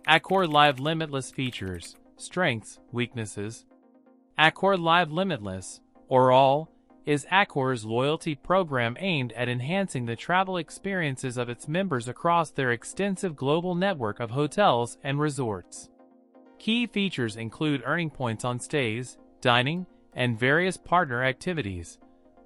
Accor Live Limitless features, strengths, weaknesses. Accor Live Limitless, or ALL, is Accor's loyalty program aimed at enhancing the travel experiences of its members across their extensive global network of hotels and resorts. Key features include earning points on stays, dining, and various partner activities,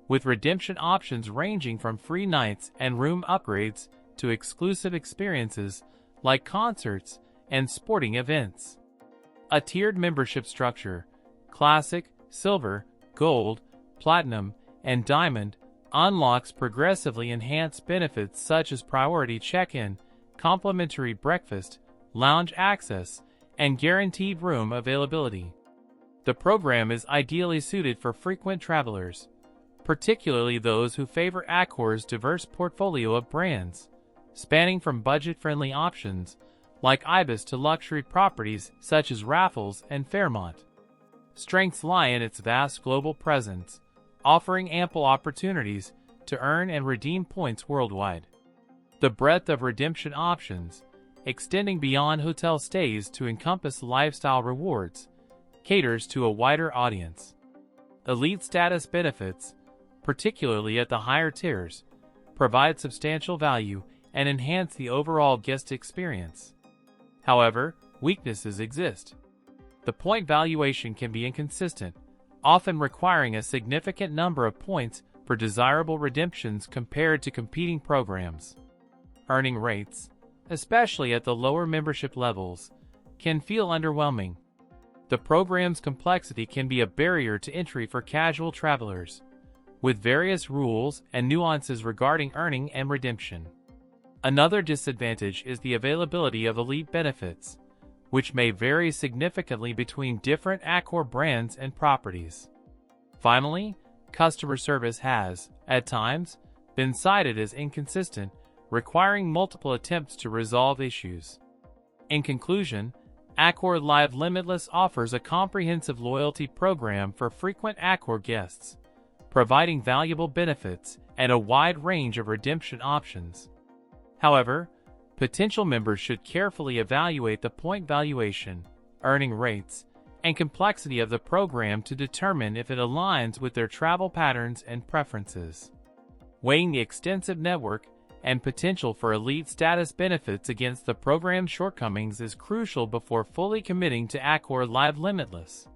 with redemption options ranging from free nights and room upgrades to exclusive experiences like concerts and sporting events. A tiered membership structure, Classic, Silver, Gold, Platinum, and Diamond, unlocks progressively enhanced benefits such as priority check-in, complimentary breakfast, lounge access, and guaranteed room availability. The program is ideally suited for frequent travelers, particularly those who favor Accor's diverse portfolio of brands, spanning from budget-friendly options like Ibis to luxury properties such as Raffles and Fairmont. Strengths lie in its vast global presence, offering ample opportunities to earn and redeem points worldwide. The breadth of redemption options, extending beyond hotel stays to encompass lifestyle rewards, caters to a wider audience. Elite status benefits, particularly at the higher tiers, provide substantial value and enhance the overall guest experience. However, weaknesses exist. The point valuation can be inconsistent, often requiring a significant number of points for desirable redemptions compared to competing programs. Earning rates, especially at the lower membership levels, can feel underwhelming. The program's complexity can be a barrier to entry for casual travelers, with various rules and nuances regarding earning and redemption. Another disadvantage is the availability of elite benefits, which may vary significantly between different Accor brands and properties. Finally, customer service has, at times, been cited as inconsistent, requiring multiple attempts to resolve issues. In conclusion, Accor Live Limitless offers a comprehensive loyalty program for frequent Accor guests, providing valuable benefits and a wide range of redemption options. However, potential members should carefully evaluate the point valuation, earning rates, and complexity of the program to determine if it aligns with their travel patterns and preferences. Weighing the extensive network and potential for elite status benefits against the program's shortcomings is crucial before fully committing to Accor Live Limitless.